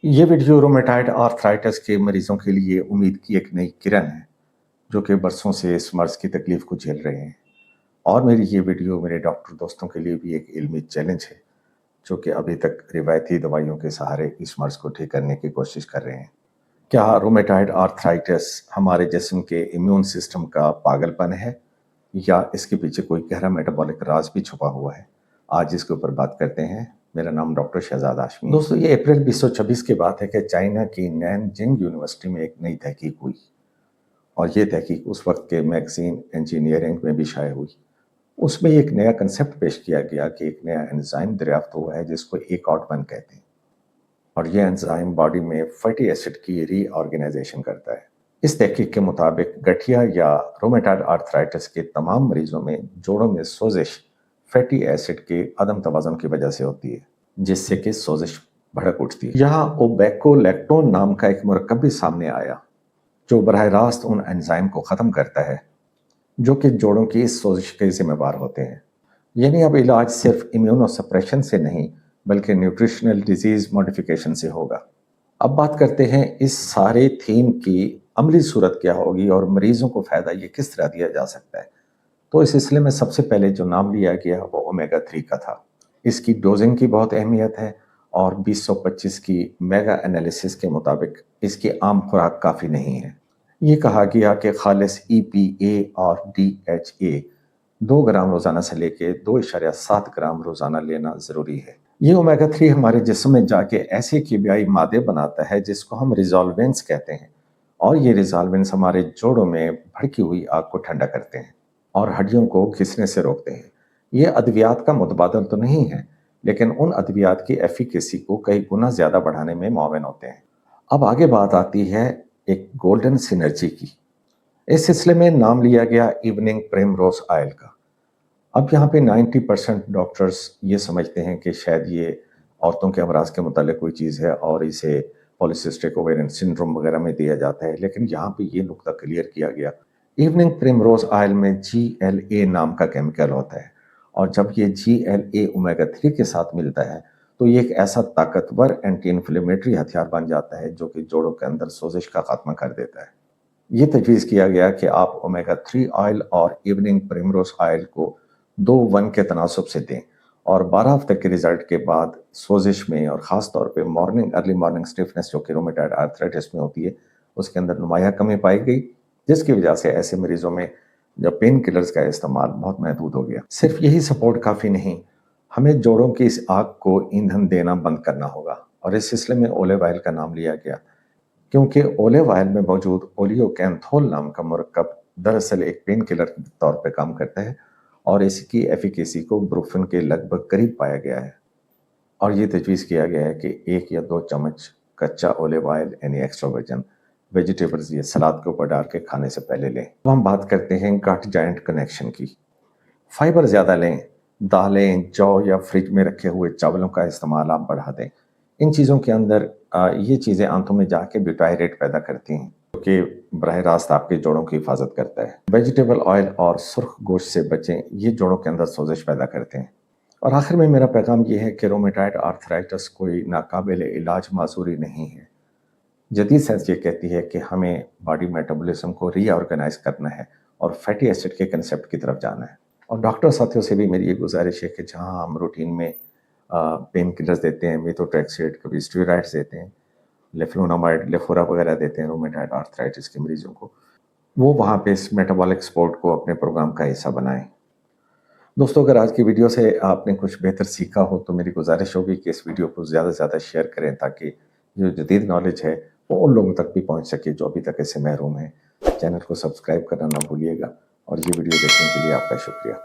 ये video rheumatoid arthritis के मरीजों के लिए उम्मीद की एक नई किरण है, जो कि बरसों से इस मर्ज की तकलीफ को झेल रहे हैं। और मेरी ये वीडियो मेरे डॉक्टर दोस्तों के लिए भी एक इल्मी चैलेंज है, जो कि अभी तक रिवायती दवाइयों के सहारे इस मर्ज को ठीक करने की कोशिश कर रहे हैं। क्या रोमेटाइड आर्थराइटिस हमारे जिस्म के इम्यून सिस्टम का पागलपन है, या इसके पीछे कोई गहरा मेटाबॉलिक राज भी छुपा हुआ है? आज इसके ऊपर बात करते हैं। मेरा नाम डॉक्टर शहजाद हाशमी। दोस्तों, ये अप्रैल 2026 की बात है कि चाइना की नैनजिंग यूनिवर्सिटी में एक नई तहकीक हुई, और ये तहकीक उस वक्त के मैगजीन इंजीनियरिंग में भी शाये हुई। उसमें एक नया कंसेप्ट पेश किया गया कि एक नया एंजाइम दरियाफ्त हुआ है जिसको ACOT1 कहते हैं, और ये एंजाइम बॉडी में फैटी एसिड की रीऑर्गेनाइजेशन करता है। इस तहकीक के मुताबिक गठिया या रोमेटाइड आर्थराइटिस के तमाम मरीजों में जोड़ों में सोजिश फैटी एसिड के अदम तवाज़ुन की वजह से होती है, जिससे कि सोजिश भड़क उठती है। यहाँ ओबेकोलैक्टोन नाम का एक मुरक्कब भी सामने आया, जो बराह रास्त उन एंजाइम को ख़त्म करता है जो कि जोड़ों की इस सोजिश के जिम्मेवार होते हैं। यानी अब इलाज सिर्फ इम्यूनोसप्रेशन से नहीं, बल्कि न्यूट्रिशनल डिजीज़ मॉडिफिकेशन से होगा। अब बात करते हैं इस सारे थीम की अमली सूरत क्या होगी और मरीजों को फ़ायदा ये किस तरह दिया जा सकता है। तो इस सिलसिले में सबसे पहले जो नाम लिया गया वो ओमेगा 3 का था। इसकी डोजिंग की बहुत अहमियत है, और 2025 की मेगा एनालिसिस के मुताबिक इसकी आम खुराक काफ़ी नहीं है। ये कहा गया कि खालिस EPA और DHA 2 ग्राम रोज़ाना से लेके 2.7 ग्राम रोज़ाना लेना ज़रूरी है। ये ओमेगा 3 हमारे जिस्म में जाके ऐसे कीमियाई मादे बनाता है जिसको हम रिजॉल्वेंट्स कहते हैं, और ये रिजॉल्वेंट्स हमारे जोड़ों में भड़की हुई आग को ठंडा करते हैं और हड्डियों को घिसने से रोकते हैं। ये अद्वियात का मुतबादल तो नहीं है, लेकिन उन अद्वियात की एफिकेसी को कई गुना ज़्यादा बढ़ाने में मुआविन होते हैं। अब आगे बात आती है एक गोल्डन सिनर्जी की। इस सिलसिले में नाम लिया गया इवनिंग प्रिमरोज ऑयल का। अब यहाँ पे 90% डॉक्टर्स ये समझते हैं कि शायद ये औरतों के अमराज के मुतालिक कोई चीज़ है और इसे पॉलीसिस्टिक ओवेरियन सिंड्रोम वगैरह में दिया जाता है, लेकिन यहाँ पे ये नुकता क्लियर किया गया। इवनिंग प्रिमरोज ऑयल में GLA नाम का केमिकल होता है, और जब ये GLA ओमेगा 3 के साथ मिलता है तो ये एक ऐसा ताकतवर एंटी इन्फ्लेमेटरी हथियार बन जाता है जो कि जोड़ों के अंदर सोजिश का खात्मा कर देता है। ये तजवीज़ किया गया कि आप ओमेगा 3 ऑयल और इवनिंग प्रिमरोज ऑयल को 2:1 के तनासब से दें, और 12 हफ्ते के रिजल्ट के बाद सोजिश में, और ख़ास तौर पे अर्ली मॉर्निंग स्टिफनेस जो कि रोमेटाइड आर्थराइटिस में होती है, उसके अंदर नुमाया कमी पाई गई, जिसकी वजह से ऐसे मरीजों में जब पेन किलर्स का इस्तेमाल बहुत महदूद हो गया। सिर्फ यही सपोर्ट काफ़ी नहीं, हमें जोड़ों की इस आग को ईंधन देना बंद करना होगा, और इस सिलसिले में ओलिव ऑयल का नाम लिया गया, क्योंकि ओलिव ऑयल में मौजूद ओलियोकैंथोल नाम का मुरक्कब दरअसल एक पेन किलर के तौर पर काम करता है, और इसकी एफिकेसी को ब्रुफेन के लगभग करीब पाया गया है। और ये तजवीज़ किया गया है कि 1 या 2 चम्मच कच्चा ओलिव ऑयल यानी एक्स्ट्रा वर्जिन वेजिटेबल्स ये सलाद के ऊपर डाल के खाने से पहले लें। अब हम बात करते हैं गट जॉइंट कनेक्शन की। फाइबर ज़्यादा लें, दालें, जौ या फ्रिज में रखे हुए चावलों का इस्तेमाल आप बढ़ा दें। इन चीज़ों के अंदर ये चीज़ें आंतों में जाके ब्यूटायरेट पैदा करती हैं, जो कि बराह रास्त आपके जोड़ों की हिफाजत करता है। वेजिटेबल ऑयल और सुर्ख गोश्त से बचें, ये जोड़ों के अंदर सोजिश पैदा करते हैं। और आखिर में मेरा पैगाम ये है कि रोमेटाइड आर्थराइटिस कोई नाकाबिल इलाज माजूरी नहीं है। जदीद साइंस ये कहती है कि हमें बॉडी मेटाबॉलिज्म को रीऑर्गेनाइज करना है और फैटी एसिड के कंसेप्ट की तरफ जाना है। और डॉक्टर साथियों से भी मेरी ये गुजारिश है कि जहाँ हम रूटीन में पेन किलर्स देते हैं, मेथोट्रेक्सेट, कभी स्टेरॉइड्स देते हैं, लेफ्लोनामाइड, लेफोरा वगैरह देते हैं रोमेटाइड आर्थराइटिस के मरीजों को, वो वहाँ पे इस मेटाबॉलिक सपोर्ट को अपने प्रोग्राम का हिस्सा बनाएं। दोस्तों, अगर आज की वीडियो से आपने कुछ बेहतर सीखा हो तो मेरी गुजारिश होगी कि इस वीडियो को ज़्यादा से ज़्यादा शेयर करें, ताकि जो जदीद नॉलेज है वो उन लोगों तक भी पहुंच सके जो अभी तक इससे महरूम हैं। चैनल को सब्सक्राइब करना ना भूलिएगा, और ये वीडियो देखने के लिए आपका शुक्रिया।